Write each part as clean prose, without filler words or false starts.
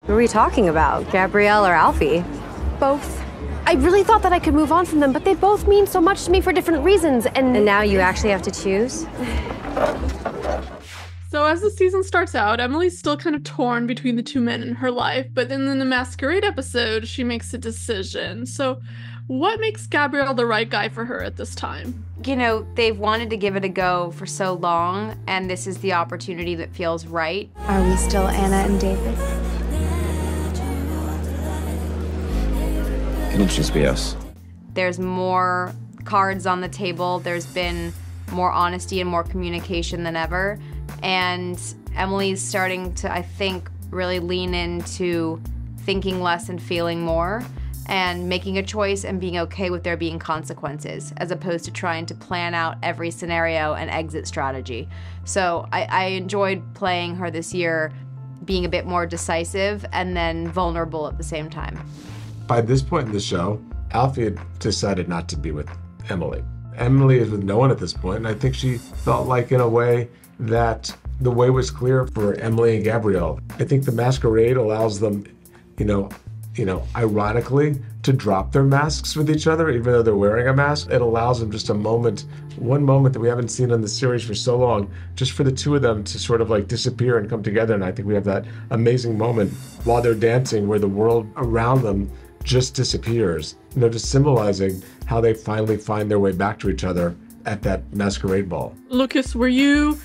Who are we talking about, Gabrielle or Alfie? Both. I really thought that I could move on from them, but they both mean so much to me for different reasons, And now you actually have to choose? So as the season starts out, Emily's still kind of torn between the two men in her life, but then in the Masquerade episode, she makes a decision. So what makes Gabrielle the right guy for her at this time? You know, they've wanted to give it a go for so long, and this is the opportunity that feels right. Are we still Anna and David? It'll just be us. There's more cards on the table. There's been more honesty and more communication than ever. And Emily's starting to, I think, really lean into thinking less and feeling more, and making a choice and being okay with there being consequences, as opposed to trying to plan out every scenario and exit strategy. So I enjoyed playing her this year, being a bit more decisive and then vulnerable at the same time. By this point in the show, Alfie had decided not to be with Emily. Emily is with no one at this point, and I think she felt like, in a way, that the way was clear for Emily and Gabrielle. I think the Masquerade allows them, ironically, to drop their masks with each other, even though they're wearing a mask. It allows them just one moment that we haven't seen in the series for so long, just for the two of them to sort of like disappear and come together. And I think we have that amazing moment while they're dancing where the world around them just disappears, just symbolizing how they finally find their way back to each other at that Masquerade ball. Lucas, were you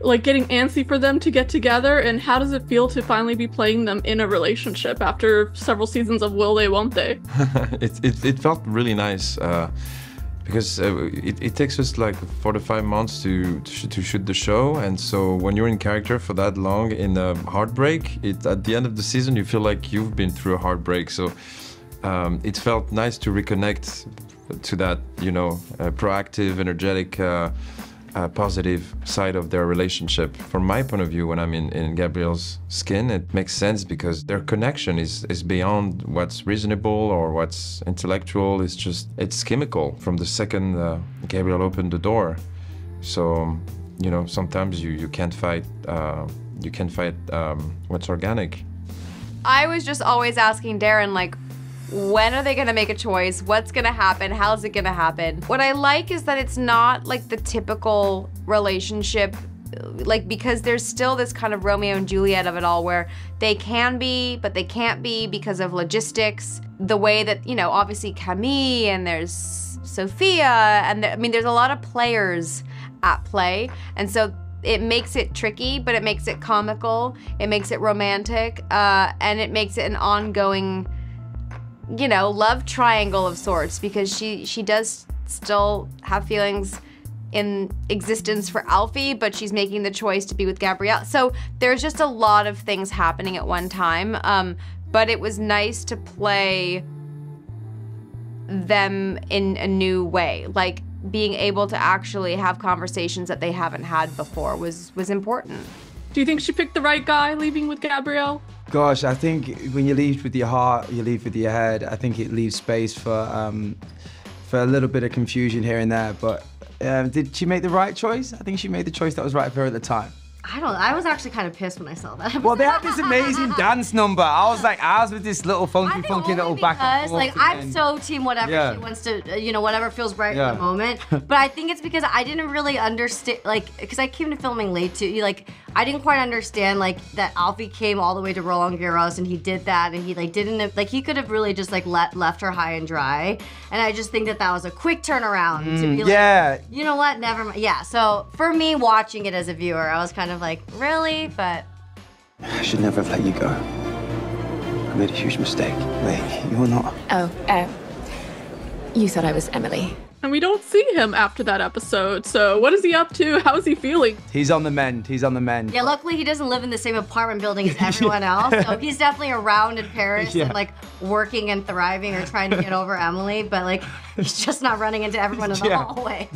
like getting antsy for them to get together, and how does it feel to finally be playing them in a relationship after several seasons of will they, won't they? It felt really nice because it takes us like 4 to 5 months to shoot the show, and so when you're in character for that long in a heartbreak, at the end of the season you feel like you've been through a heartbreak. So it felt nice to reconnect to that, proactive, energetic, positive side of their relationship. From my point of view, when I'm in Gabrielle's skin, it makes sense because their connection is beyond what's reasonable or what's intellectual. It's chemical from the second Gabrielle opened the door. So, sometimes you can't fight. You can't fight what's organic. I was just always asking Darren, like, when are they gonna make a choice? What's gonna happen? How's it gonna happen? What I like is that it's not like the typical relationship, like, because there's still this kind of Romeo and Juliet of it all where they can be, but they can't be because of logistics. The way that, obviously Camille and there's Sophia, and there's a lot of players at play. And so it makes it tricky, but it makes it comical, it makes it romantic, and it makes it an ongoing, love triangle of sorts, because she does still have feelings in existence for Alfie, but she's making the choice to be with Gabrielle. So there's just a lot of things happening at one time, but it was nice to play them in a new way. Like, being able to actually have conversations that they haven't had before was important. Do you think she picked the right guy leaving with Gabrielle? Gosh, I think when you leave with your heart, you leave with your head. I think it leaves space for a little bit of confusion here and there. But did she make the right choice? I think she made the choice that was right for her at the time. I was actually kind of pissed when I saw that. Well, they had this amazing dance number. I was with this little funky little back and forth. Like, I'm so team whatever she wants to, whatever feels right in the moment. But I think it's because I didn't really understand, because I came to filming late too. I didn't quite understand, that Alfie came all the way to Roland Garros and he did that, and he didn't, he could have really just left her high and dry. And I just think that was a quick turnaround to be you know what, never mind. Yeah, so for me watching it as a viewer, I was kind of like, really? But I should never have let you go. I made a huge mistake. Wait, you're not. You thought I was Emily. And we don't see him after that episode, so what is he up to? How is he feeling? He's on the mend. Yeah, luckily he doesn't live in the same apartment building as everyone else, so he's definitely around in Paris and working and thriving or trying to get over Emily, but he's just not running into everyone in the hallway.